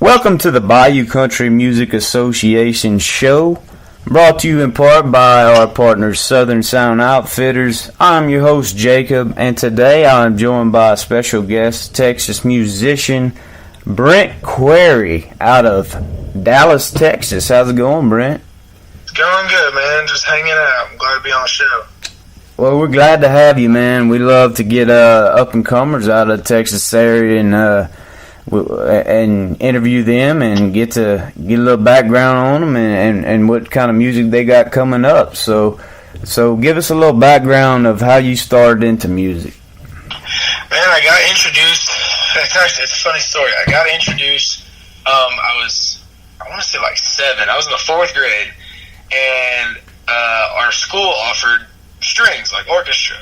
Welcome to the Bayou Country Music Association show, brought to you in part by our partners Southern Sound Outfitters. I'm your host Jacob, and today I'm joined by a special guest, Texas musician Brent Querry out of Dallas, Texas. How's it going, Brent? It's going good, man. Just hanging out. I'm glad to be on the show. Well, we're glad to have you, man. We love to get up-and-comers out of the Texas area and interview them and get a little background on them and what kind of music they got coming up. So give us a little background of how you started into music. Man, I got introduced. Actually, it's a funny story. I got introduced. I want to say like 7. I was in the 4th grade, and our school offered strings, like orchestra.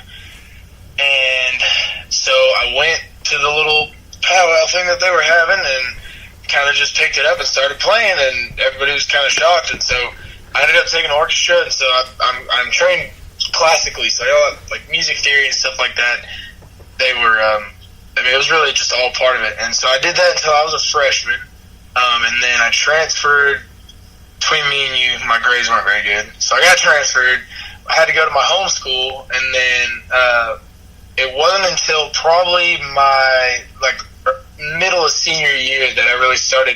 And so I went to the little powwow thing that they were having and kind of just picked it up and started playing, and everybody was kind of shocked. And so I ended up taking orchestra, and so I'm trained classically, so I know like music theory and stuff like that. They were, it was really just all part of it. And so I did that until I was a freshman, and then I transferred. Between me and you, my grades weren't very good, so I got transferred. I had to go to my home school, and then it wasn't until probably my middle of senior year that I really started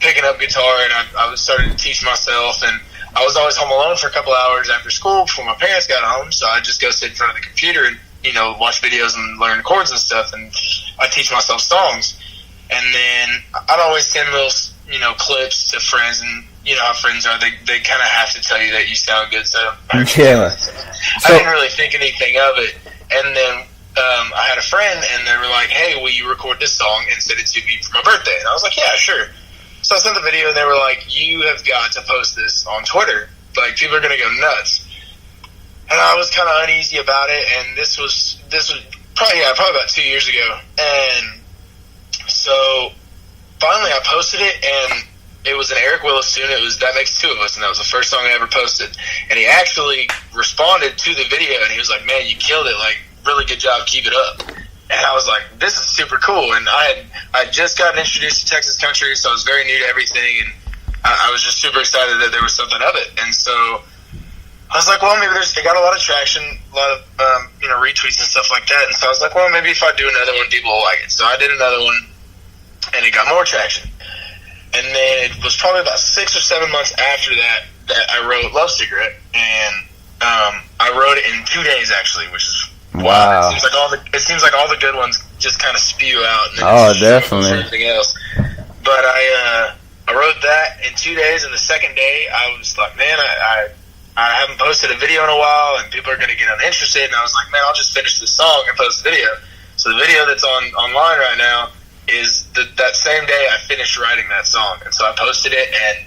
picking up guitar, and I was starting to teach myself. And I was always home alone for a couple hours after school before my parents got home, so I'd just go sit in front of the computer and watch videos and learn chords and stuff, and I'd teach myself songs. And then I'd always send little clips to friends, and you know how friends are, they kind of have to tell you that you sound good. So I didn't really think anything of it. And then I had a friend, and they were like, "Hey, will you record this song and send it to me for my birthday?" And I was like, "Yeah, sure." So I sent the video, and they were like, "You have got to post this on Twitter. Like, people are gonna go nuts." And I was kind of uneasy about it. And this was probably about 2 years ago. And so finally, I posted it, and it was an Eric Willis tune. It was "That Makes Two of Us," and that was the first song I ever posted. And he actually responded to the video, and he was like, "Man, you killed it! Like, really good job. Keep it up." And I was like, "This is super cool." And I just gotten introduced to Texas country, so I was very new to everything, and I was just super excited that there was something of it. And so I was like, well, maybe it got a lot of traction, a lot of retweets and stuff like that. And so I was like, well, maybe if I do another one, people will like it. So I did another one, and it got more traction. And then it was probably about 6 or 7 months after that I wrote "Love Cigarette," and I wrote it in 2 days actually, which is wow. It seems like all the good ones just kind of spew out. And then definitely. Everything else, but I wrote that in 2 days, and the second day I was like, man, I haven't posted a video in a while, and people are going to get uninterested. And I was like, man, I'll just finish this song and post the video. So the video that's online right now is that same day I finished writing that song, and so I posted it, and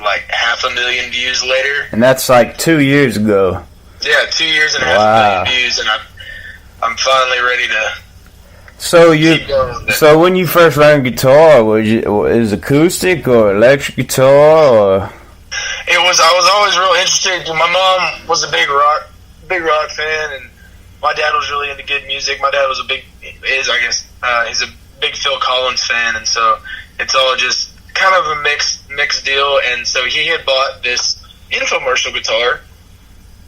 like 500,000 views later. And that's like 2 years ago. Yeah, 2 years and a half million views, and I'm finally ready to. So when you first learned guitar, was it acoustic or electric guitar or? I was always real interested. My mom was a big rock fan, and my dad was really into good music. My dad was he's a big Phil Collins fan, and so it's all just kind of a mixed deal. And so he had bought this infomercial guitar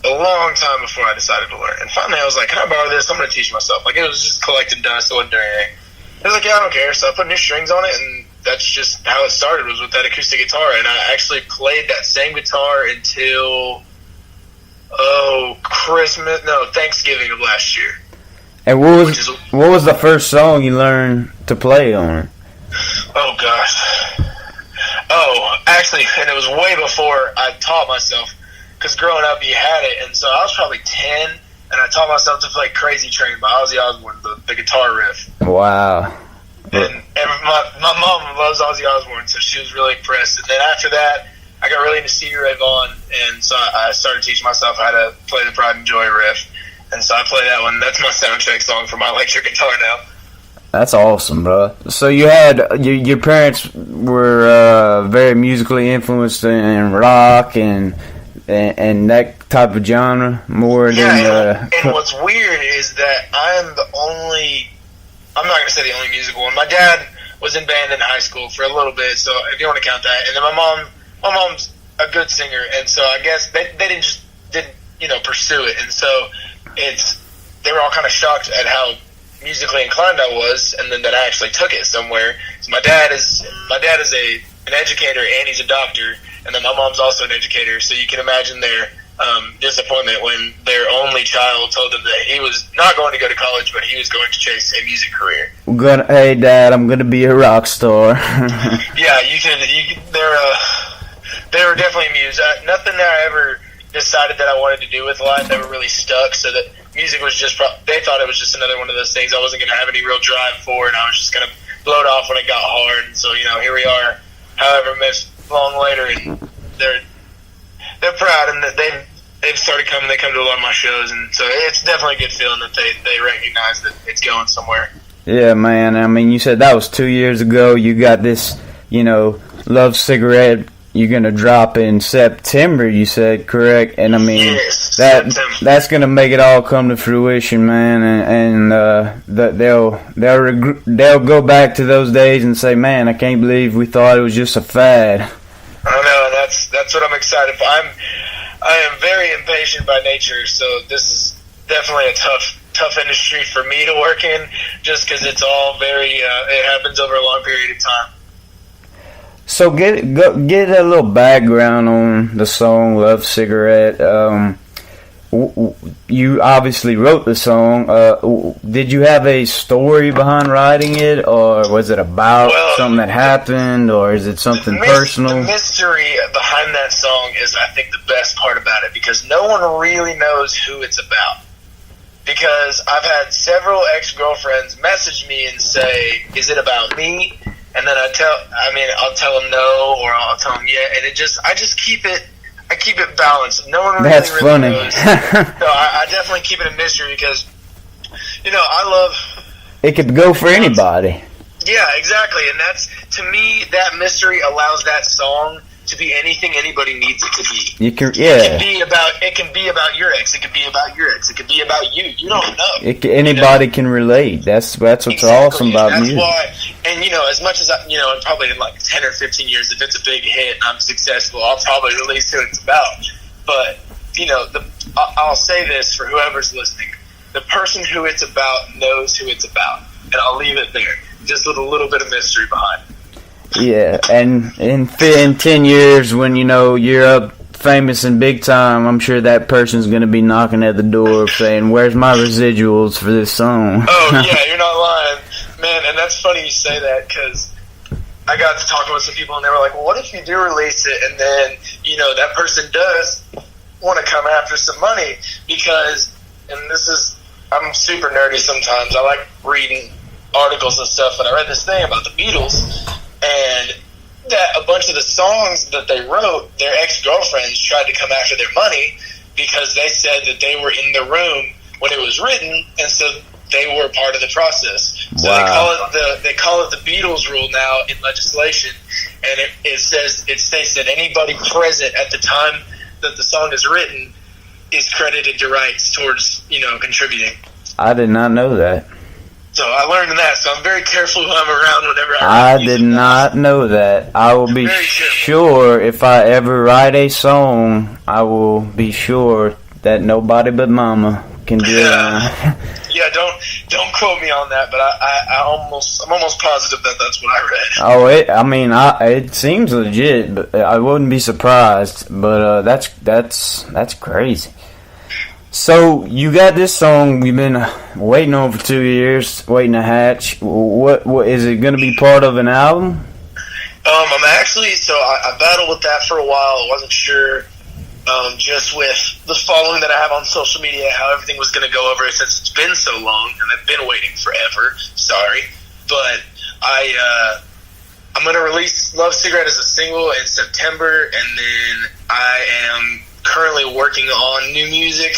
a long time before I decided to learn. And finally I was like, can I borrow this? I'm going to teach myself. Like, it was just collecting dust. It wasn't doing anything. I was like, yeah, I don't care. So I put new strings on it, and that's just how it started, was with that acoustic guitar. And I actually played that same guitar until Thanksgiving of last year. And what was the first song you learned to play on it? Oh gosh. Oh, actually, and it was way before I taught myself, because growing up you had it, and so I was probably 10, and I taught myself to play "Crazy Train" by Ozzy Osbourne, the guitar riff. Wow. And my mom loves Ozzy Osbourne, so she was really impressed. And then after that, I got really into Stevie Ray Vaughan, and so I started teaching myself how to play the Pride and Joy riff. And so I play that one. That's my soundtrack song for my electric guitar now. That's awesome, bro. So you had your parents were very musically influenced in rock and that type of genre more than. And what's weird is that I'm not going to say the only musical one. My dad was in band in high school for a little bit, so if you want to count that. And then my mom's a good singer, and so I guess they didn't pursue it, and so they were all kind of shocked at how musically inclined I was, and then that I actually took it somewhere. So my dad is an educator, and he's a doctor, and then my mom's also an educator. So you can imagine their disappointment when their only child told them that he was not going to go to college, but he was going to chase a music career. Hey, Dad, I'm gonna be a rock star. Yeah, they were definitely amused. Nothing that I ever decided that I wanted to do with life ever really stuck, so that music was just, they thought it was just another one of those things I wasn't going to have any real drive for, and I was just going to blow it off when it got hard. And so, here we are, however much long later, and they're proud, and that they've started coming. They come to a lot of my shows, and so it's definitely a good feeling that they recognize that it's going somewhere. Yeah, man. I mean, you said that was 2 years ago. You got this, Love Cigarette. You're gonna drop in September, you said, correct? And I mean, yes, that's gonna make it all come to fruition, man. And they'll go back to those days and say, man, I can't believe we thought it was just a fad. I know, and that's what I'm excited for. I am very impatient by nature, so this is definitely a tough industry for me to work in, just because it's all very it happens over a long period of time. So get a little background on the song "Love Cigarette." You obviously wrote the song. Did you have a story behind writing it, or was it about something that happened, or is it something personal? The mystery behind that song is, I think, the best part about it, because no one really knows who it's about. Because I've had several ex-girlfriends message me and say, "Is it about me?" And then I'll tell them no, or I'll tell them yeah, and I just keep it balanced. No one really, funny. knows. So I definitely keep it a mystery, because, I love... It could go for anybody. Yeah, exactly, and to me, that mystery allows that song to be anything anybody needs it to be. It can be about your ex. It could be about your ex. It could be about you. You don't know. Anybody can relate. That's what's awesome about music. That's why, and as much as and probably in like 10 or 15 years, if it's a big hit and I'm successful, I'll probably release who it's about. But I'll say this for whoever's listening: the person who it's about knows who it's about, and I'll leave it there, just with a little bit of mystery behind it. Yeah, and in 10 years, when you're up famous and big time, I'm sure that person's going to be knocking at the door saying, "Where's my residuals for this song?" Oh yeah, you're not lying, man. And that's funny you say that, because I got to talking with some people, and they were like, "Well, what if you do release it, and then that person does want to come after some money?" Because, and I'm super nerdy sometimes. I like reading articles and stuff, and I read this thing about the Beatles. And that a bunch of the songs that they wrote, their ex-girlfriends tried to come after their money, because they said that they were in the room when it was written, and so they were part of the process. So wow. they call it the Beatles rule now in legislation, and it states that anybody present at the time that the song is written is credited to rights towards contributing. I did not know that. So I learned that, so I'm very careful who I'm around whenever I did not know that. I will be sure, if I ever write a song, I will be sure that nobody but Mama can do it. Yeah, don't quote me on that, but I'm almost positive that that's what I read. Oh, it seems legit, but I wouldn't be surprised. But that's crazy. So you got this song you've been waiting on for 2 years, waiting to hatch. What is it going to be part of an album? I'm actually, I battled with that for a while. I wasn't sure, just with the following that I have on social media, how everything was going to go over since it's been so long, and I've been waiting forever. Sorry, but I'm going to release Love Cigarette as a single in September, and then I am currently working on new music.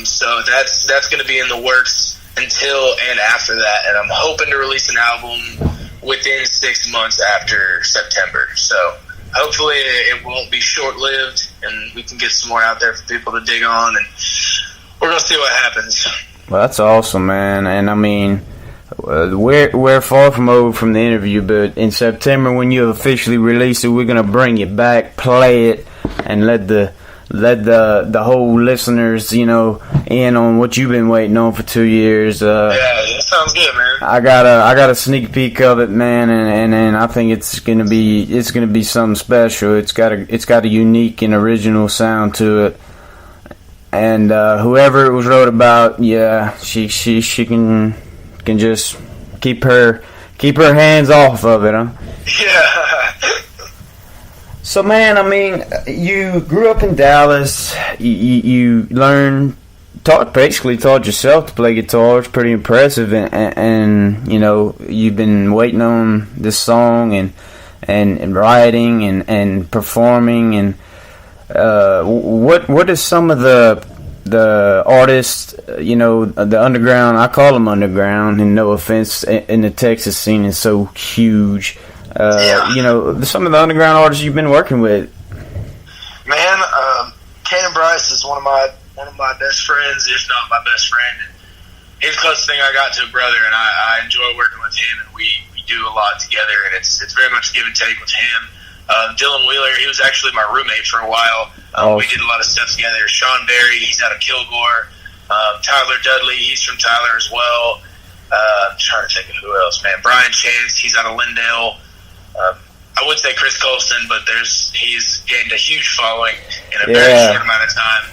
So that's going to be in the works until and after that, and I'm hoping to release an album within 6 months after September. So hopefully it won't be short-lived, and we can get some more out there for people to dig on, and we're going to see what happens. Well, that's awesome, man. And I mean, we're far from over from the interview, but in September when you officially release it, we're gonna bring it back, play it, and let the whole listeners, in on what you've been waiting on for 2 years. Yeah, that sounds good, man. I got a sneak peek of it, man, and I think it's gonna be something special. It's got a unique and original sound to it, and whoever it was wrote about, yeah, she can just keep her hands off of it, huh? Yeah. So, man, I mean, you grew up in Dallas. You basically taught yourself to play guitar. It's pretty impressive, and you've been waiting on this song and writing and performing. And what is some of the artists, the underground? I call them underground, and no offense, in the Texas scene is so huge. Some of the underground artists you've been working with. Man, Cannon Bryce is one of my best friends, if not my best friend. And he's the closest thing I got to a brother, and I enjoy working with him, and we do a lot together, and it's very much give and take with him. Dylan Wheeler, he was actually my roommate for a while. We did a lot of stuff together. Sean Berry, he's out of Kilgore. Tyler Dudley, he's from Tyler as well. I'm trying to think of who else, man. Brian Chance, he's out of Lindale. I would say Chris Colston, but he's gained a huge following in a very short amount of time.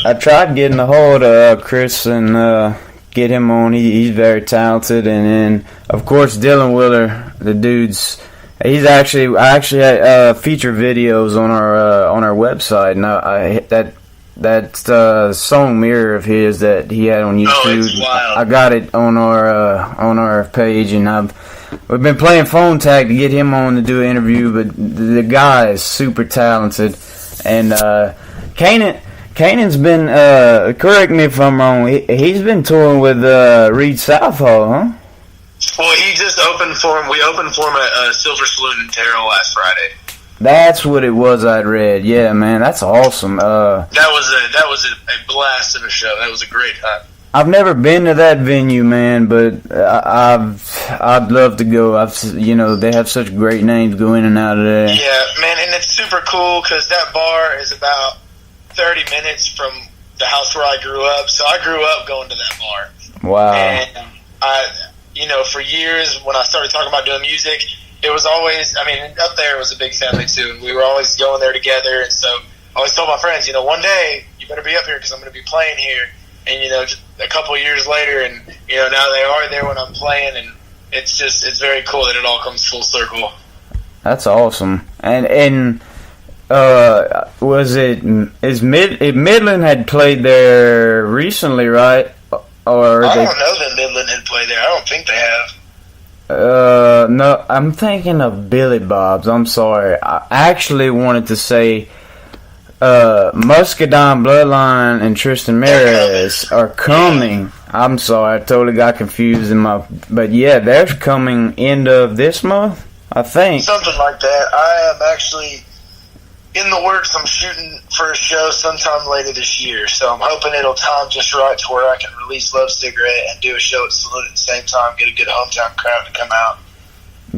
I tried getting a hold of Chris and get him on. He's very talented, and then of course Dylan Wheeler, the dude's. I actually had feature videos on our website, and that song Mirror of his that he had on YouTube. Oh, it's wild. I got it on our page, and we've been playing phone tag to get him on to do an interview, but the guy is super talented. And Kanan's been, correct me if I'm wrong, he's been touring with Reed Southall, huh? Well, he just opened for him. We opened for him at Silver Saloon in Terrell last Friday. That's what it was I'd read. Yeah, man, that's awesome. That was a blast of a show. That was a great time. I've never been to that venue, man, but I'd love to go. They have such great names go in and out of there. Yeah, man, and it's super cool because that bar is about 30 minutes from the house where I grew up. So I grew up going to that bar. Wow. And for years when I started talking about doing music, it was always, up there was a big family too, and we were always going there together. And so I always told my friends, one day you better be up here because I'm going to be playing here. And just a couple of years later, and now they are there when I'm playing, and it's very cool that it all comes full circle. That's awesome. And Midland had played there recently, right? Or I don't know that Midland had played there. I don't think they have. No, I'm thinking of Billy Bob's. I'm sorry. I actually wanted to say Muscadine Bloodline and Tristan Meredith are coming. I'm sorry, I totally got confused but yeah, they're coming end of this month, I think. Something like that. I am actually in the works. I'm shooting for a show sometime later this year, so I'm hoping it'll time just right to where I can release Love Cigarette and do a show at Saloon at the same time, get a good hometown crowd to come out.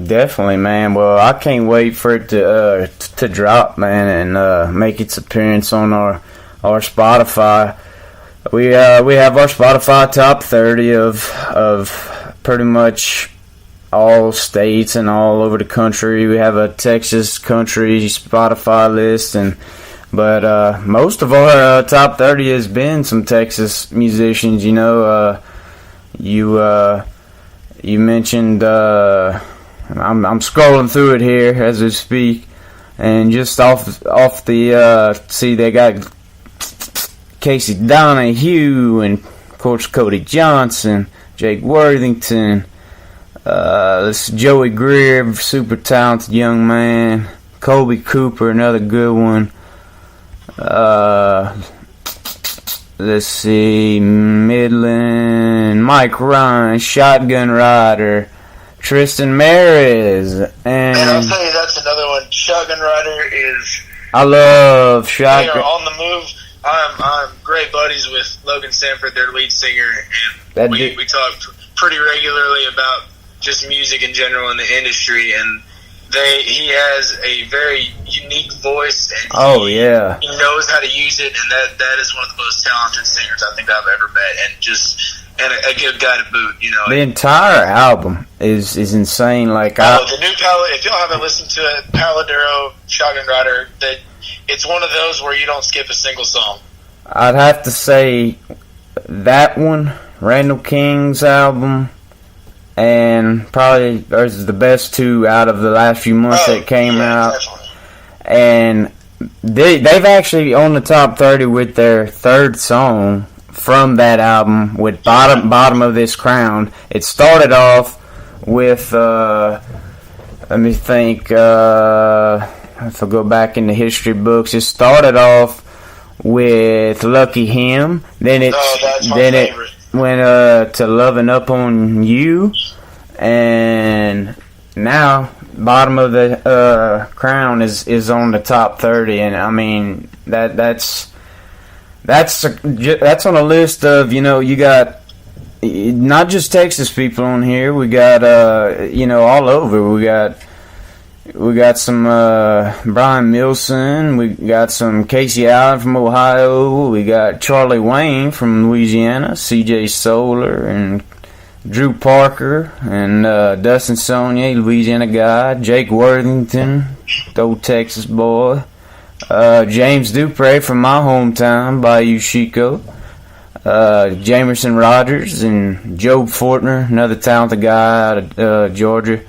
Definitely, man. Well, I can't wait for it to drop, man, and make its appearance on our Spotify. We have our Spotify top 30 of pretty much all states and all over the country. We have a Texas country Spotify list, but most of our top 30 has been some Texas musicians. You mentioned. I'm scrolling through it here as we speak, and just off the see, they got Casey Donahue and of course Cody Johnson, Jake Worthington, this Joey Greer, super talented young man, Colby Cooper, another good one. Let's see, Midland, Mike Ryan, Shotgun Rider, Tristan Meredith, and I'll tell you, that's another one. Shotgun Rider is. I love Shotgun. They are on the move. I'm great buddies with Logan Sanford, their lead singer, and we talk pretty regularly about just music in general in the industry, and he has a very unique voice, and he knows how to use it, and that is one of the most talented singers I think I've ever met, and a good guy to boot. The entire album is insane. The new Palette, if y'all haven't listened to it, Paladero, Shotgun Rider, that it's one of those where you don't skip a single song. I'd have to say that one, Randall King's album, and probably those are the best two out of the last few months that came out. Definitely. And they've actually on the top 30 with their third song from that album with bottom of this crown. It started off with let me think, if I go back in the history books, it started off with Lucky Him, then it went to Loving Up on You, and now bottom of the crown is on the top 30, and I mean that's on a list of, you got not just Texas people on here. We got all over. We got some Brian Milson. We got some Casey Allen from Ohio. We got Charlie Wayne from Louisiana. CJ Solar and Drew Parker and Dustin Saunier, Louisiana guy. Jake Worthington, the old Texas boy. James Dupre from my hometown, Bayou Chico. Jamerson Rogers and Job Fortner, another talented guy out of Georgia.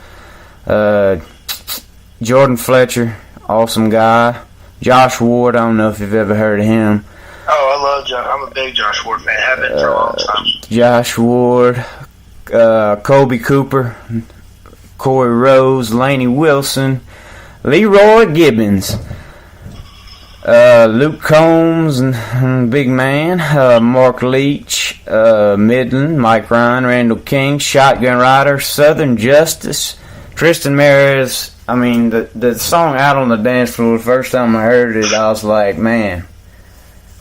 Jordan Fletcher, awesome guy. Josh Ward, I don't know if you've ever heard of him. Oh, I love Josh. I'm a big Josh Ward fan. Have been for a long time. Josh Ward, Colby Cooper, Corey Rose, Laney Wilson, Leroy Gibbons, Luke Combs, and Big Man, Mark Leach, Midland, Mike Ryan, Randall King, Shotgun Rider, Southern Justice, Tristan Maris. I mean, the song Out on the Dance Floor, the first time I heard it, I was like, man,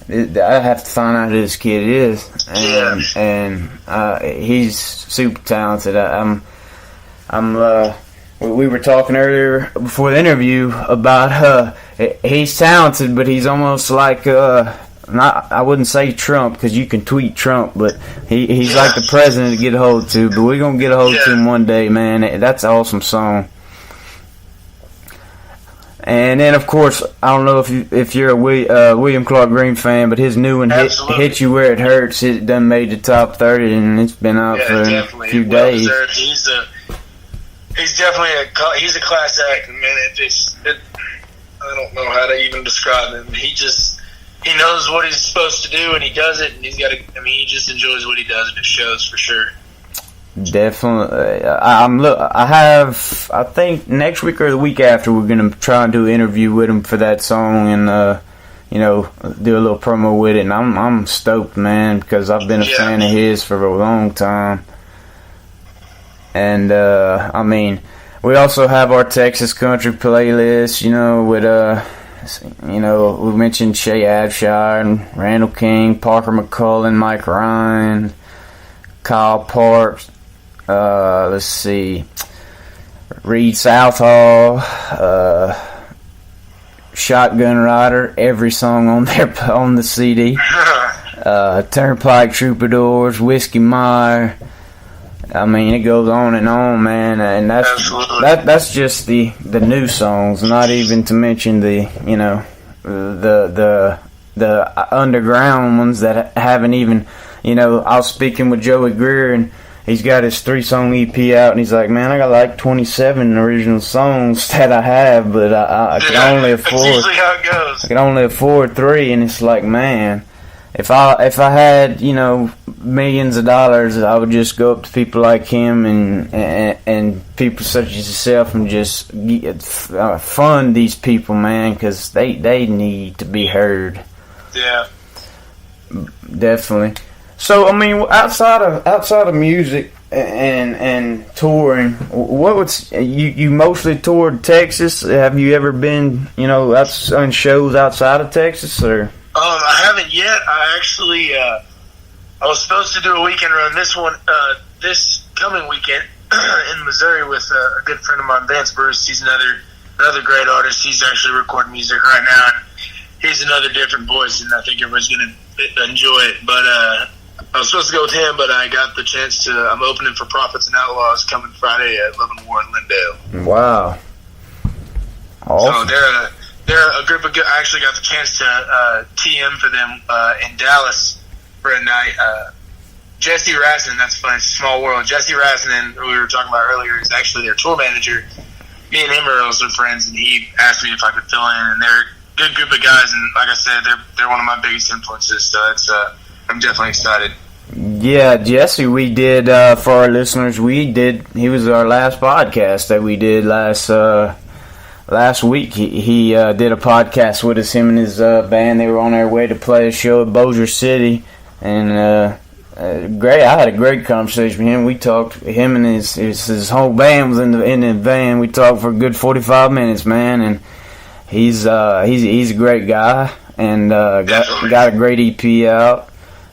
I have to find out who this kid is. And he's super talented. We were talking earlier before the interview about he's talented, but he's almost like I wouldn't say Trump, because you can tweet Trump, but he's like the president to get a hold to. But we're gonna get a hold to him one day, man. That's an awesome song. And then, of course, I don't know if you're a William Clark Green fan, but his new one, Hit You Where It Hurts, it done made the top 30, and it's been out for a few days. He's definitely a class act, man. I don't know how to even describe him. He knows what he's supposed to do, and he does it, and he just enjoys what he does, and it shows for sure. Definitely. I think next week or the week after, we're going to try and do an interview with him for that song and, do a little promo with it. And I'm stoked, man, because I've been a fan of his for a long time. And, we also have our Texas country playlist, with, we mentioned Shay Abshire and Randall King, Parker McCullen, Mike Ryan, Kyle Parks, let's see, Reed Southall, Shotgun Rider, every song on on the CD, Turnpike Troubadours, Whiskey Meyer. I mean, it goes on and on, man, and that's just the new songs, not even to mention the underground ones that haven't even, I was speaking with Joey Greer, and he's got his 3-song EP out, and he's like, man, I got like 27 original songs that I have, but I can only afford. That's usually how it goes. I can only afford 3, and it's like, man, if I had millions of dollars, I would just go up to people like him and people such as yourself and just fund these people, man, because they need to be heard. Yeah, definitely. So, I mean, outside of music and touring, what would you mostly toured Texas? Have you ever been, on shows outside of Texas, or? I haven't yet. I actually, I was supposed to do a weekend run. This this coming weekend in Missouri with a good friend of mine, Vance Bruce. He's another great artist. He's actually recording music right now. And he's another different voice, and I think everybody's going to enjoy it. But I was supposed to go with him, but I got the chance to. I'm opening for Prophets and Outlaws coming Friday at Love and War in Lindale. Wow. Awesome. So they're a group of good. I actually got the chance to TM for them in Dallas for a night. Jesse Rasnin, that's funny, it's a small world. Jesse Rasnin, who we were talking about earlier, is actually their tour manager. Me and him are also friends, and he asked me if I could fill in, and they're a good group of guys, and like I said, they're one of my biggest influences, so it's, I'm definitely excited. Yeah, Jesse, we did, for our listeners, he was our last podcast that we did last week. He did a podcast with us, him and his band. They were on their way to play a show at Bossier City, and great. I had a great conversation with him. We talked. Him and his whole band was in the van. We talked for a good 45 minutes, man. And he's a great guy, and got a great EP out,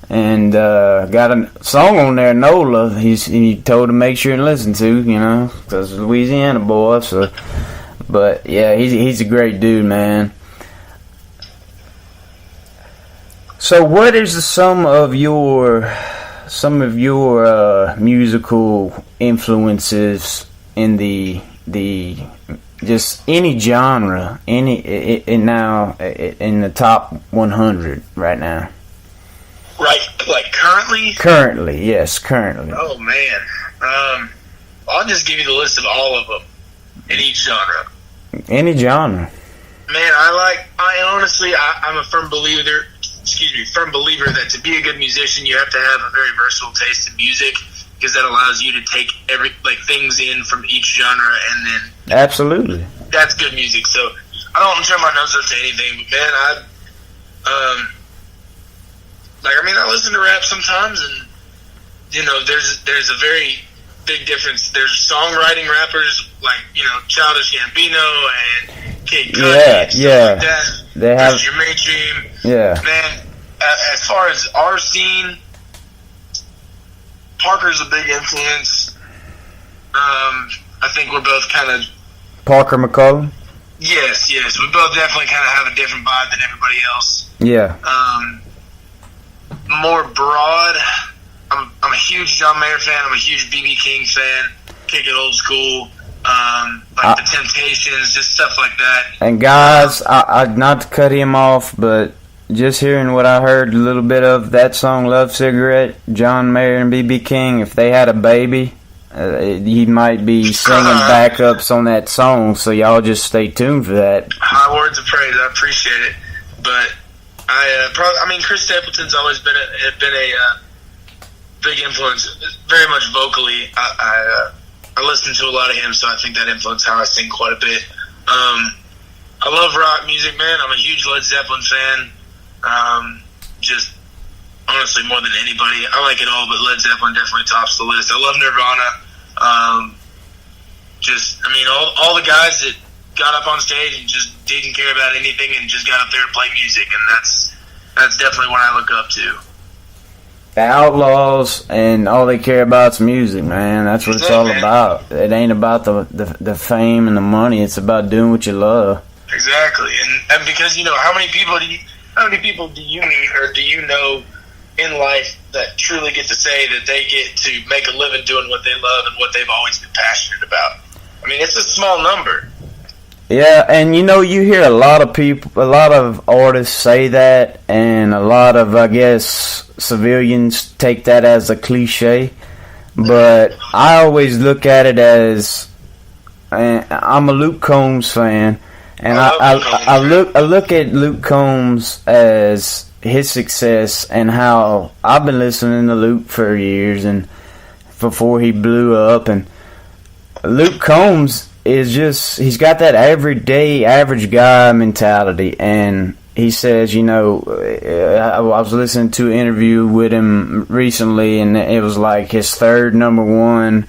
and got a song on there, NOLA. He told to make sure and listen to, because Louisiana boy. So, but yeah, he's a great dude, man. So, what is some of your musical influences in the just any genre, in the top 100 right now? Right, like currently? Currently, yes, currently. Oh man, I'll just give you the list of all of them in each genre. Any genre. Man, I'm a firm believer that to be a good musician, you have to have a very versatile taste in music, because that allows you to take things in from each genre, and then absolutely, that's good music. So I don't turn my nose up to anything, but man, I listen to rap sometimes, and there's a very big difference. There's songwriting rappers like Childish Gambino and Kid Cudi, and stuff like that. They have your mainstream. Yeah, man. As far as our scene, Parker's a big influence. I think we're both kind of Parker McCollum. Yes, we both definitely kind of have a different vibe than everybody else. Yeah. More broad. I'm a huge John Mayer fan. I'm a huge B.B. King fan. Kick It Old School. The Temptations, just stuff like that. And guys, I not to cut him off, but just hearing what I heard a little bit of that song, Love Cigarette, John Mayer and B.B. King, if they had a baby, he might be singing backups on that song, so y'all just stay tuned for that. High words of praise, I appreciate it. But Chris Stapleton's always been a big influence, very much vocally. I listen to a lot of him, so I think that influenced how I sing quite a bit. I love rock music, man. I'm a huge Led Zeppelin fan. Just honestly, more than anybody, I like it all, but Led Zeppelin definitely tops the list. I love Nirvana. All the guys that got up on stage and just didn't care about anything and just got up there to play music, and that's definitely what I look up to. The Outlaws, and all they care about is music, man. That's what it's all about. It ain't about the fame and the money. It's about doing what you love. Exactly, and because how many people do you meet or do you know in life that truly get to say that they get to make a living doing what they love and what they've always been passionate about? I mean, it's a small number. Yeah, and you hear a lot of artists say that, and a lot of, I guess, civilians take that as a cliche, but I always look at it as, I'm a Luke Combs fan, and I look at Luke Combs as his success and how I've been listening to Luke for years and before he blew up, and Luke Combs is just, he's got that everyday average guy mentality, and he says, I was listening to an interview with him recently, and it was like his third number one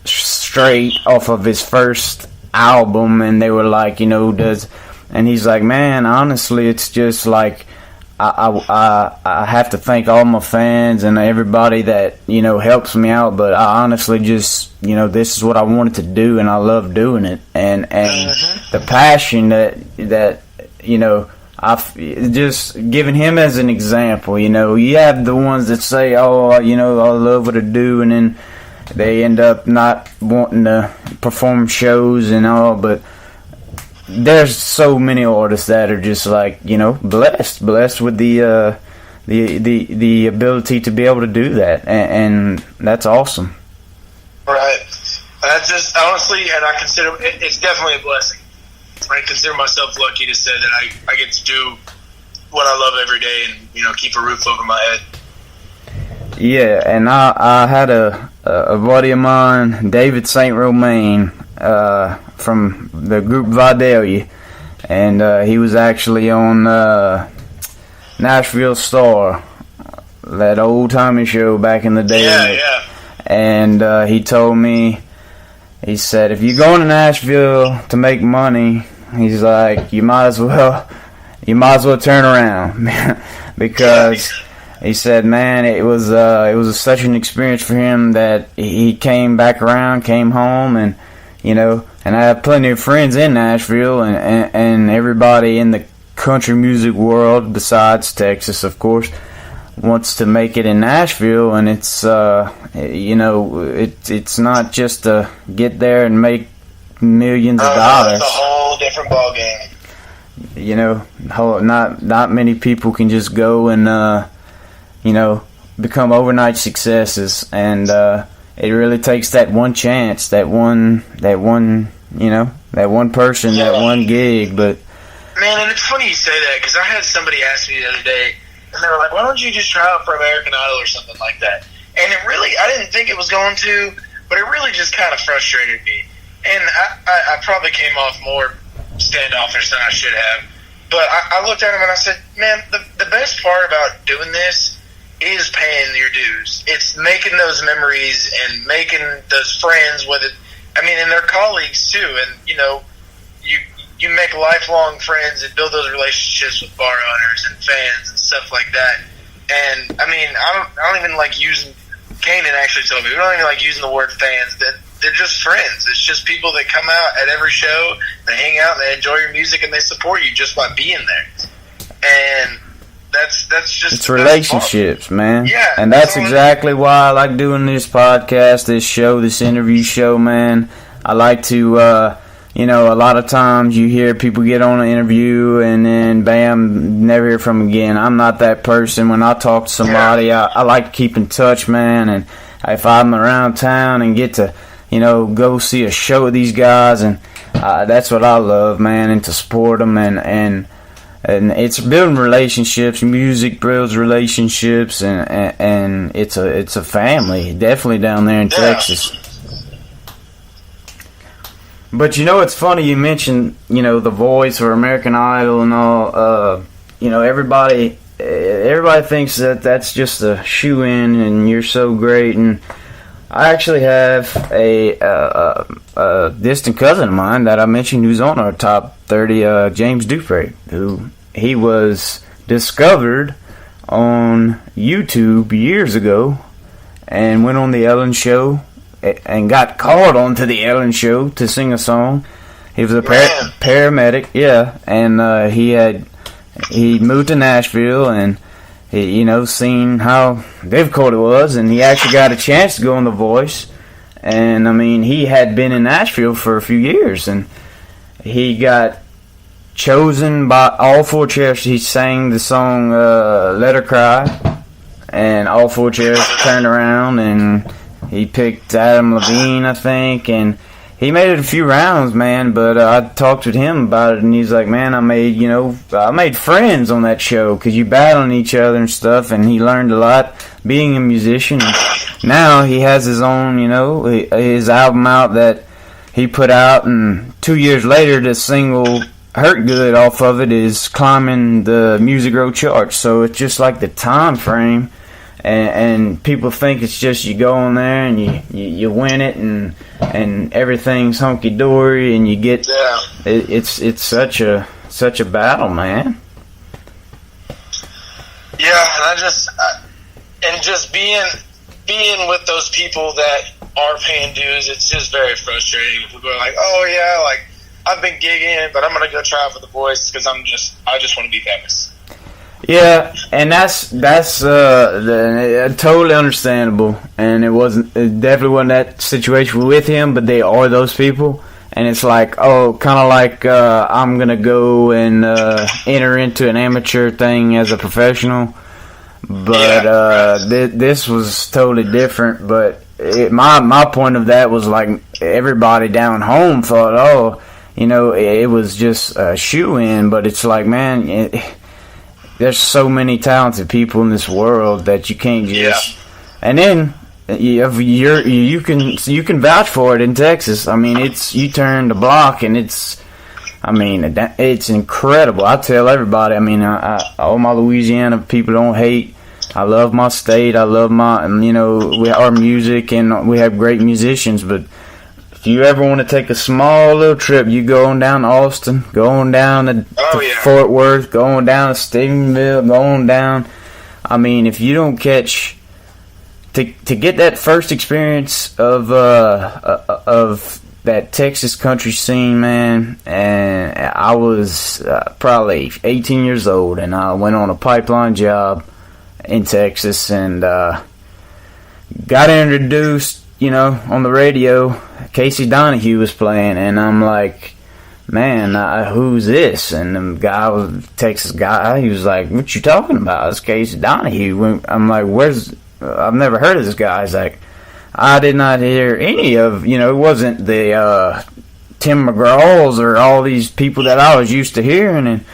straight off of his first album, and they were like, and he's like, man, honestly, it's just like, I have to thank all my fans and everybody that, you know, helps me out, but I honestly just, you know, this is what I wanted to do, and I love doing it, and the passion that you know, I've just giving him as an example. You know, you have the ones that say, oh, you know, I love what I do, and then they end up not wanting to perform shows and all, but there's so many artists that are just like, you know, blessed with the ability to be able to do that, and that's awesome. Right. That's just honestly, and I consider it's definitely a blessing. I consider myself lucky to say that I get to do what I love every day, and, you know, keep a roof over my head. Yeah, and I had a buddy of mine, David St. Romain, from the group Vidalia, and he was actually on Nashville Star, that old-timey show back in the day. Yeah. And he told me, he said, if you're going to Nashville to make money, he's like, you might as well turn around, because he said, man, it was such an experience for him that he came back around, came home, and, you know, and I have plenty of friends in Nashville, and everybody in the country music world, besides Texas, of course, wants to make it in Nashville, and it's you know, it's not just to get there and make millions of dollars. It's a whole different ballgame. You know, not many people can just go and you know, become overnight successes, and it really takes that one chance, that one you know, that one person, that one gig. But man, and it's funny you say that, because I had somebody ask me the other day, and they were like, why don't you just try out for American Idol or something like that? And it really, I didn't think it was going to, but it really just kind of frustrated me. And I probably came off more standoffish than I should have. But I looked at him and I said, man, the best part about doing this is paying your dues. It's making those memories and making those friends with it. I mean, and their colleagues too. And, you know, you make lifelong friends and build those relationships with bar owners and fans and stuff like that. And I mean, I don't even like using. Kanan actually told me we don't even like using the word fans. They're just friends. It's just people that come out at every show, they hang out, and they enjoy your music, and they support you just by being there. And that's just it's relationships, man. Yeah, and that's exactly why I like doing this podcast, this show, this interview show, man. I like to. You know, a lot of times you hear people get on an interview and then, bam, never hear from them again. I'm not that person. When I talk to somebody, I like to keep in touch, man. And if I'm around town and get to, you know, go see a show with these guys, and that's what I love, man, and to support them. And it's building relationships. Music builds relationships, and it's a family, definitely down there in Texas. But, you know, it's funny you mentioned, you know, The Voice or American Idol and all. You know, everybody thinks that that's just a shoe-in and you're so great. And I actually have a distant cousin of mine that I mentioned who's on our top 30, James Dupre, who he was discovered on YouTube years ago and went on the Ellen Show and got called onto the Ellen Show to sing a song. He was a paramedic, yeah, and he moved to Nashville, and he, you know, seen how difficult it was, and he actually got a chance to go on The Voice. And I mean, he had been in Nashville for a few years, and he got chosen by all four chairs. He sang the song "Let Her Cry," and all four chairs turned around and he picked Adam Levine, I think, and he made it a few rounds, man. But I talked with him about it, and he's like, "Man, I made friends on that show because you battling each other and stuff." And he learned a lot being a musician. Now he has his own, you know, his album out that he put out, and 2 years later, the single "Hurt Good" off of it is climbing the Music Row charts. So it's just like the time frame. And people think it's just you go on there and you win it and everything's hunky dory and you get it's such a battle, man. Yeah, and and just being with those people that are paying dues, it's just very frustrating. People are like, "Oh yeah, like I've been gigging, but I'm gonna go try out for the voice because I just want to be famous." Yeah, and that's totally understandable. And it definitely wasn't that situation with him, but they are those people. And it's like, kind of like I'm gonna go and enter into an amateur thing as a professional. But this was totally different. But my point of that was like everybody down home thought, it was just a shoe-in. But it's like, man, there's so many talented people in this world that you can't just. Yeah. And then you can vouch for it in Texas. I mean, you turn the block and it's incredible. I tell everybody. I mean, all my Louisiana people don't hate. I love my state. I love our music, and we have great musicians. But if you ever want to take a small little trip, you go on down to Austin, go on down to Fort Worth, go on down to Stephenville, go on down. I mean, if you don't catch to get that first experience of that Texas country scene, man, and I was probably 18 years old, and I went on a pipeline job in Texas and got introduced, on the radio. Casey Donahue was playing, and I'm like, man, who's this? And the guy was a Texas guy. He was like, what you talking about? It's Casey Donahue. I'm like, I've never heard of this guy. He's like, I did not hear any of, it wasn't the Tim McGraw's or all these people that I was used to hearing. And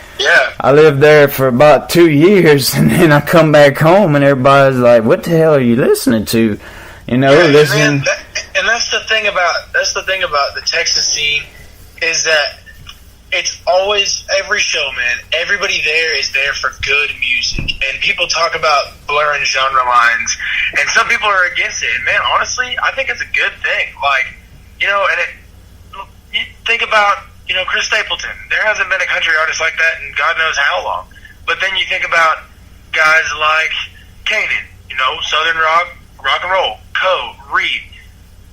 I lived there for about 2 years, and then I come back home, and everybody's like, what the hell are you listening to? Listening. And that's the thing about the Texas scene is that it's always every show, man. Everybody there is there for good music, and people talk about blurring genre lines, and some people are against it. And man, honestly, I think it's a good thing. Like, you think about Chris Stapleton. There hasn't been a country artist like that in God knows how long. But then you think about guys like Kanan, Southern rock and roll, Reed,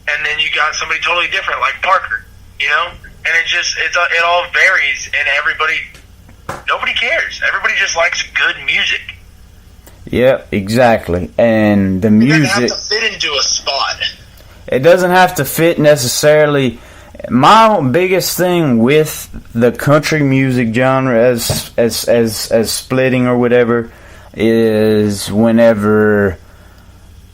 and then you got somebody totally different like Parker, and it all varies, and nobody cares. Everybody just likes good music. Yeah, exactly. And the music, doesn't have to fit into a spot. It doesn't have to fit necessarily. My biggest thing with the country music genre as splitting or whatever is whenever,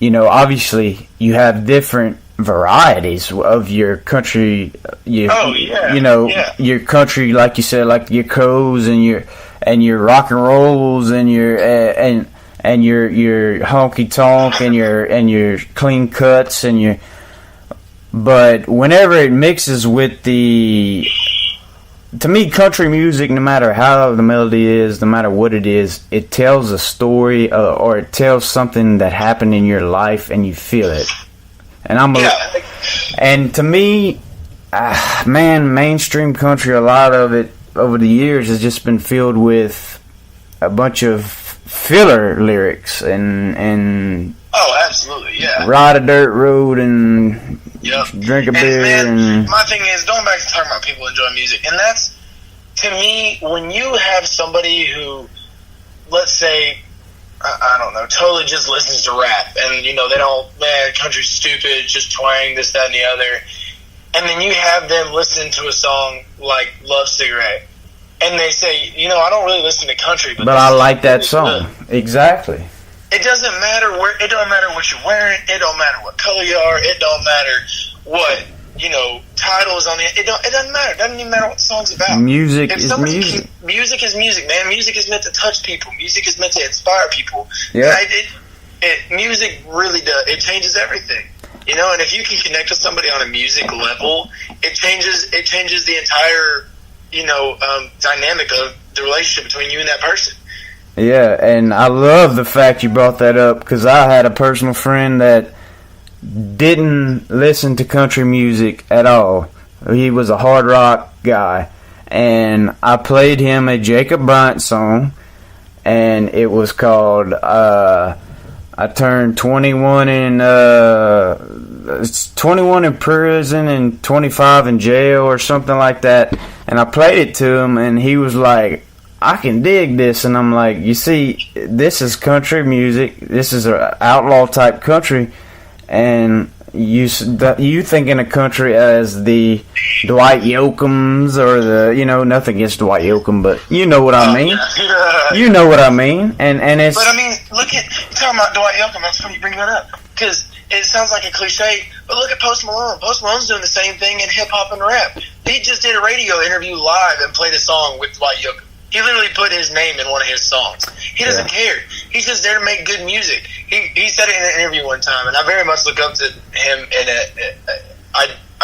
obviously you have different varieties of your country. Your country, like you said, like your co's and your rock and rolls and your and your honky tonk and your clean cuts and your. But whenever it mixes with to me, country music, no matter how the melody is, no matter what it is, it tells a story or it tells something that happened in your life and you feel it. And and to me, mainstream country, a lot of it over the years has just been filled with a bunch of filler lyrics and absolutely, yeah. Ride a dirt road and drink a beer. And my thing is, going back to talking about people enjoying music, and that's, to me, when you have somebody who, let's say, I don't know, totally just listens to rap, and, they don't, man, country's stupid, just twang, this, that, and the other, and then you have them listen to a song like Love Cigarette, and they say, I don't really listen to country, but I like that song. Good. Exactly. It doesn't matter it don't matter what you're wearing, it don't matter what color you are, it don't matter what, title is on it. It doesn't matter. It doesn't even matter what the song's about. Music is music. Music is music, man. Music is meant to touch people. Music is meant to inspire people. Yeah. Music really does. It changes everything. And if you can connect with somebody on a music level, it changes the entire, dynamic of the relationship between you and that person. Yeah, and I love the fact you brought that up, because I had a personal friend that didn't listen to country music at all. He was a hard rock guy, and I played him a Jacob Bryant song, and it was called I turned 21 in 21 in prison and 25 in jail or something like that. And I played it to him, and he was like, I can dig this. And I'm like, you see, this is country music. This is an outlaw type country, and you thinking of country as the Dwight Yoakams or the, nothing against Dwight Yoakam, but you know what I mean. You know what I mean. And it's. But I mean, look at you're talking about Dwight Yoakam. That's funny you bring that up, because it sounds like a cliche, but look at Post Malone. Post Malone's doing the same thing in hip hop and rap. He just did a radio interview live and played a song with Dwight Yoakam. He literally put his name in one of his songs. He doesn't care. He's just there to make good music. He said it in an interview one time, and I very much look up to him in a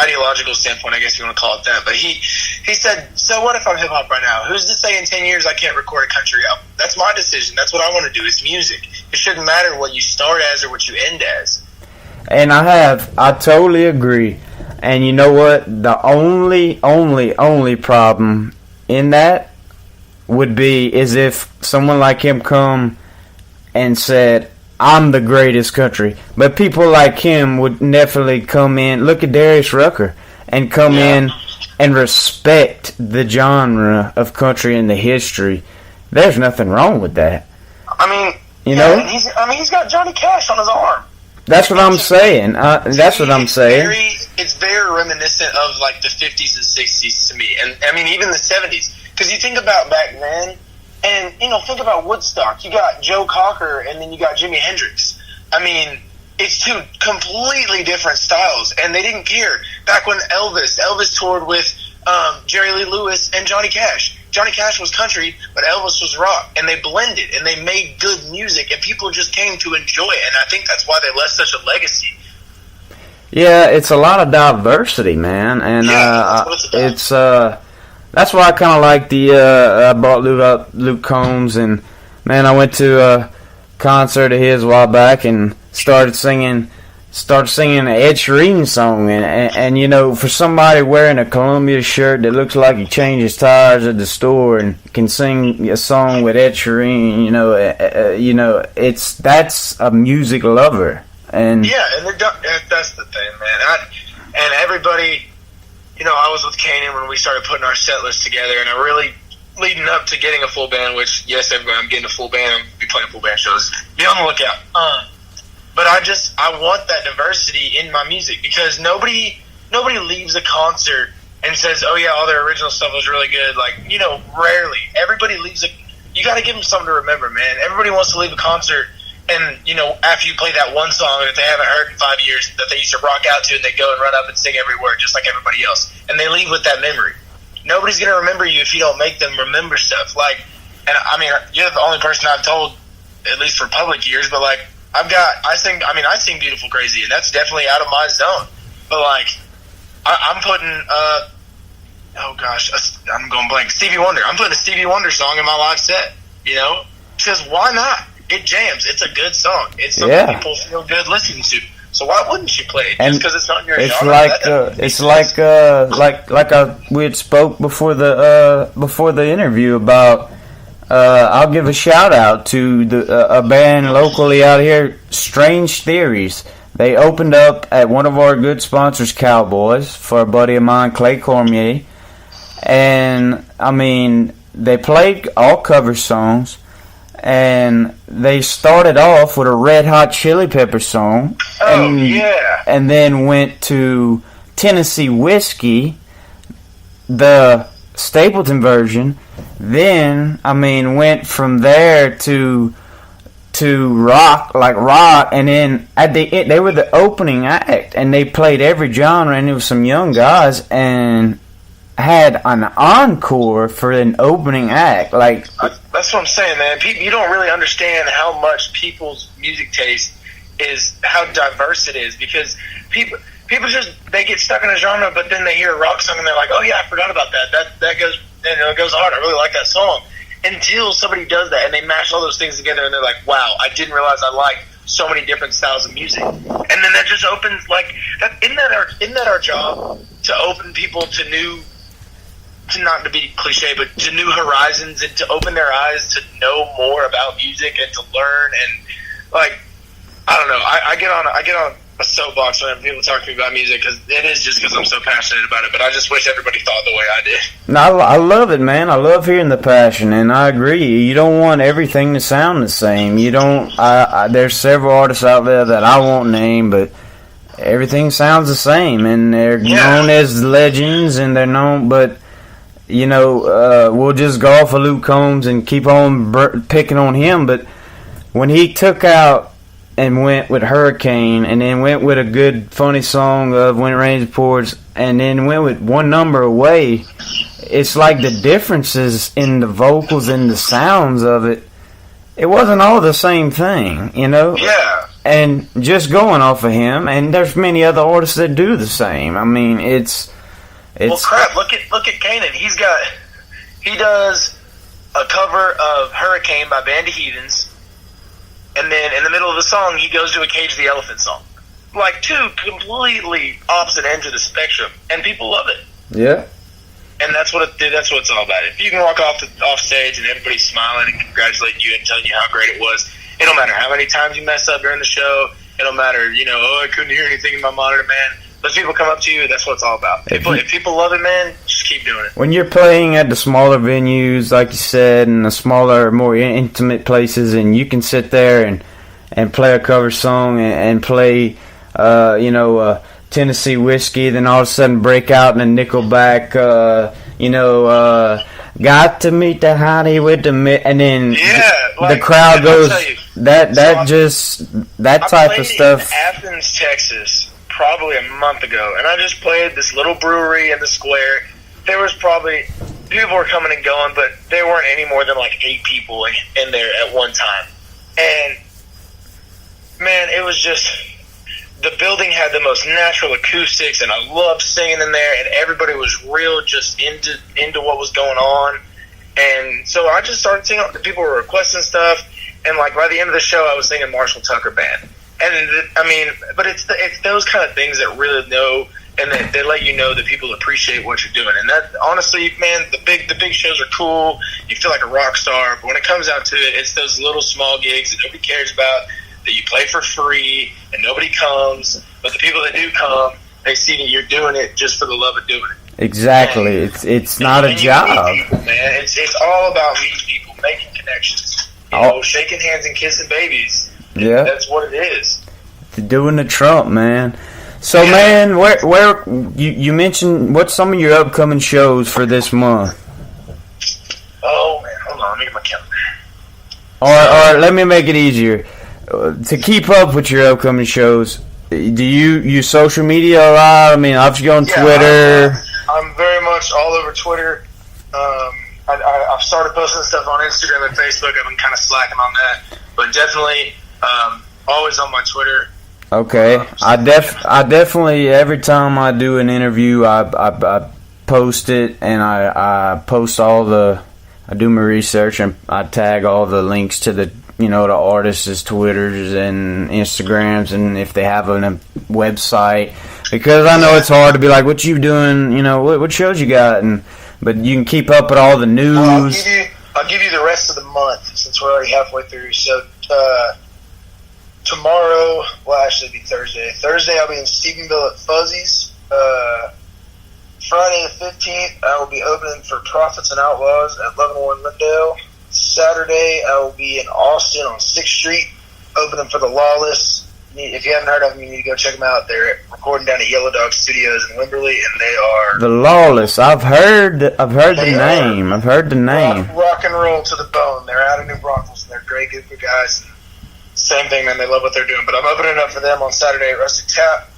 ideological standpoint, I guess you want to call it that. But he said, so what if I'm hip-hop right now? Who's to say in 10 years I can't record a country album? That's my decision. That's what I want to do. It's music. It shouldn't matter what you start as or what you end as. And I totally agree. And you know what? The only problem in that would be is if someone like him come and said, I'm the greatest country. But people like him would definitely come in, look at Darius Rucker, and come in and respect the genre of country and the history. There's nothing wrong with that. I mean, he's got Johnny Cash on his arm. That's what I'm saying. That's what I'm saying. It's very reminiscent of like the 50s and 60s to me. And I mean, even the 70s. Because you think about back then, and, think about Woodstock. You got Joe Cocker, and then you got Jimi Hendrix. I mean, it's two completely different styles, and they didn't care. Back when Elvis toured with Jerry Lee Lewis and Johnny Cash. Johnny Cash was country, but Elvis was rock, and they blended, and they made good music, and people just came to enjoy it, and I think that's why they left such a legacy. Yeah, it's a lot of diversity, man, and it's that's why I kind of like I brought Luke Combs, and man, I went to a concert of his a while back and started singing an Ed Sheeran song, and for somebody wearing a Columbia shirt that looks like he changed his tires at the store and can sing a song with Ed Sheeran, that's a music lover, and and that's the thing, man. And everybody. I was with Kanan when we started putting our set list together, and I really, leading up to getting a full band, which, yes, everybody, I'm getting a full band, I'm be playing full band shows. Be on the lookout. But I want that diversity in my music, because nobody leaves a concert and says, oh, yeah, all their original stuff was really good. Like, rarely. Everybody leaves you got to give them something to remember, man. Everybody wants to leave a concert and, after you play that one song that they haven't heard in 5 years that they used to rock out to, and they go and run up and sing every word just like everybody else. And they leave with that memory. Nobody's going to remember you if you don't make them remember stuff. Like, and I mean, you're the only person I've told, at least for public years, but like, I sing Beautiful Crazy, and that's definitely out of my zone. But like, I'm putting, I'm going blank. Stevie Wonder. I'm putting a Stevie Wonder song in my live set, Because why not? It jams. It's a good song. It's something people feel good listening to. So why wouldn't you play it? Just because it's not in your genre? We had spoke before the interview about. I'll give a shout out to a band locally out here, Strange Theories. They opened up at one of our good sponsors, Cowboys, for a buddy of mine, Clay Cormier, and I mean they played all cover songs. And they started off with a Red Hot Chili Pepper song. And then went to Tennessee Whiskey, the Stapleton version. Then, went from there to rock, and then they were the opening act, and they played every genre, and it was some young guys, and had an encore for an opening act. Like, that's what I'm saying, man. You don't really understand how much people's music taste is, how diverse it is, because people they get stuck in a genre, but then they hear a rock song and they're like, oh yeah, I forgot about that. That goes, it goes hard. I really like that song. Until somebody does that and they mash all those things together and they're like, wow, I didn't realize I liked so many different styles of music. And then that just opens, like, isn't that our job, to open people to new not to be cliche, but to new horizons and to open their eyes to know more about music and to learn. And like, I don't know, I get on a soapbox when people talk to me about music, because it is just because I'm so passionate about it. But I just wish everybody thought the way I did. No, I love it, man. I love hearing the passion, and I agree. You don't want everything to sound the same. You don't. There's several artists out there that I won't name, but everything sounds the same, and they're known as legends, and they're known. But we'll just go off of Luke Combs and keep on picking on him. But when he took out and went with Hurricane, and then went with a good, funny song of When It Rains It Pours, and then went with One Number Away, it's like the differences in the vocals and the sounds of it, it wasn't all the same thing, Yeah. And just going off of him, and there's many other artists that do the same. I mean, it's well, crap. Look at Kanan. He does a cover of Hurricane by Band of Heathens. And then in the middle of the song, he goes to a Cage the Elephant song. Like two completely opposite ends of the spectrum, and people love it. Yeah. And that's what it's all about. If you can walk off stage and everybody's smiling and congratulating you and telling you how great it was, it don't matter how many times you mess up during the show. It don't matter, I couldn't hear anything in my monitor, man. Those people come up to you. That's what it's all about. If people love it, man, just keep doing it. When you're playing at the smaller venues, like you said, and the smaller, more intimate places, and you can sit there and play a cover song and play, Tennessee Whiskey, then all of a sudden break out in a Nickelback, got to meet the hottie with the and then the crowd goes that type of stuff. I played in Athens, Texas, probably a month ago, and I just played this little brewery in the square. There was probably people were coming and going, but there weren't any more than like 8 people in there at one time. And man, it was just, the building had the most natural acoustics, and I loved singing in there, and everybody was real just into what was going on. And so I just started singing. People were requesting stuff, and like by the end of the show, I was singing Marshall Tucker Band. And I mean, but it's those kind of things that really know, and they let you know that people appreciate what you're doing. And that, honestly, man, the big shows are cool. You feel like a rock star, but when it comes out to it, it's those little small gigs that nobody cares about, that you play for free and nobody comes. But the people that do come, they see that you're doing it just for the love of doing it. Exactly. And it's not a job. People, man, it's all about meeting people, making connections, shaking hands and kissing babies. Yeah, that's what it is. Doing the Trump, man. So, man, where you mentioned, what's some of your upcoming shows for this month? Oh man, hold on, let me get my calendar. Or let me make it easier. To keep up with your upcoming shows, do you use social media a lot? I mean, obviously on Twitter. I'm very much all over Twitter. I've started posting stuff on Instagram and Facebook. I've been kind of slacking on that, but definitely always on my Twitter. Okay, I definitely, every time I do an interview, I post it, and I post I do my research, and I tag all the links to the the artists' Twitters and Instagrams, and if they have a website, because I know it's hard to be like, what you doing, what shows you got, but you can keep up with all the news. I'll give you the rest of the month, since we're already halfway through. So tomorrow, well, actually it'll be Thursday. Thursday I'll be in Stephenville at Fuzzy's. Friday the 15th, I will be opening for Prophets and Outlaws at 1101 Lindale. Saturday, I will be in Austin on 6th Street, opening for The Lawless. If you haven't heard of them, you need to go check them out. They're recording down at Yellow Dog Studios in Wimberley, and they are The Lawless. I've heard the name. I've heard the name. Rock and roll to the bone. They're out of New Braunfels, and they're a great group of guys. Same thing, man. They love what they're doing. But I'm opening up for them on Saturday at Rustic Tap.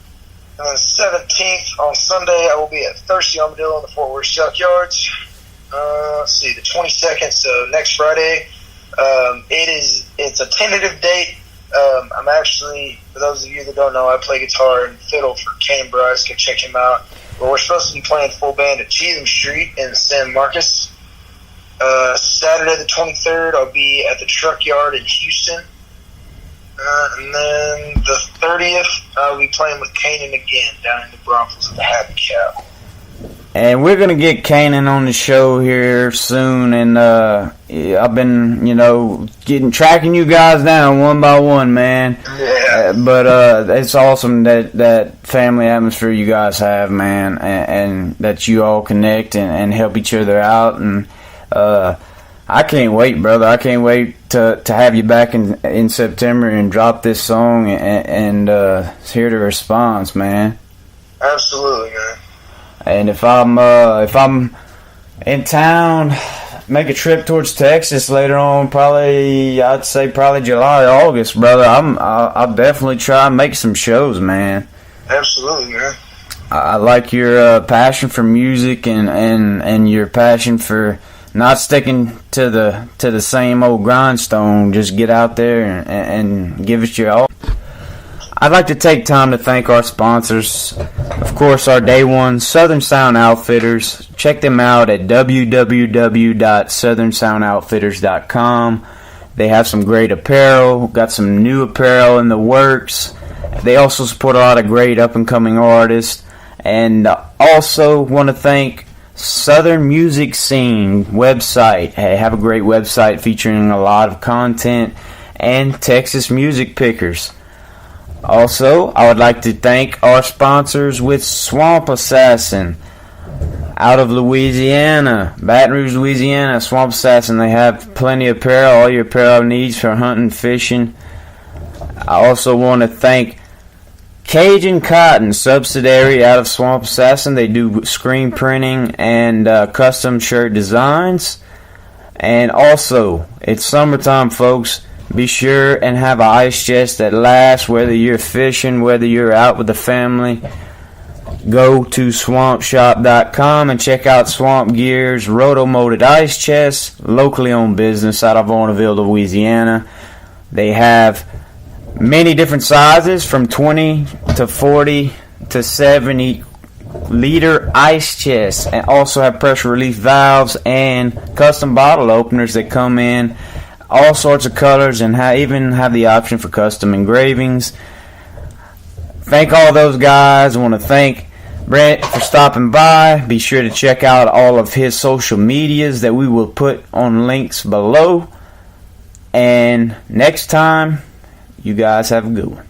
And then the 17th, on Sunday, I will be at Thirsty Armadillo in the Fort Worth Stockyards. Let's see, the 22nd, so next Friday. It's a tentative date. I'm actually, for those of you that don't know, I play guitar and fiddle for Kane Bryce. Go check him out. But we're supposed to be playing full band at Cheatham Street in San Marcos. Saturday the 23rd, I'll be at the Truck Yard in Houston. And then the 30th, I'll be playing with Kanan again down in New Braunfels at the Happy Cow. And we're going to get Kanan on the show here soon. And I've been, tracking you guys down one by one, man. Yeah. But it's awesome that family atmosphere you guys have, man. And that you all connect and help each other out. And I can't wait, brother. I can't wait to have you back in September and drop this song and hear the response, man. Absolutely, man. And if I'm in town, make a trip towards Texas later on, I'd say July or August, brother. I'll definitely try and make some shows, man. Absolutely, man. I like your passion for music and your passion for not sticking to the same old grindstone. Just get out there and give it your all. I'd like to take time to thank our sponsors. Of course, our day one, Southern Sound Outfitters. Check them out at www.southernsoundoutfitters.com. They have some great apparel, got some new apparel in the works. They also support a lot of great up-and-coming artists. And also want to thank Southern Music Scene website. Hey, have a great website featuring a lot of content and Texas music pickers. Also, I would like to thank our sponsors with Swamp Assassin out of Louisiana, Baton Rouge, Louisiana. Swamp Assassin, they have plenty of apparel, all your apparel needs for hunting, fishing. I also want to thank Cajun Cotton, subsidiary out of Swamp Assassin. They do screen printing and custom shirt designs. And also, it's summertime, folks. Be sure and have an ice chest that lasts, whether you're fishing, whether you're out with the family. Go to swampshop.com and check out Swamp Gear's roto-molded ice chest, locally owned business out of Orneville, Louisiana. They have many different sizes from 20 to 40 to 70 liter ice chests, and also have pressure relief valves and custom bottle openers that come in all sorts of colors, and even have the option for custom engravings. Thank all those guys. I want to thank Brent for stopping by. Be sure to check out all of his social medias that we will put on links below. And next time, you guys have a good one.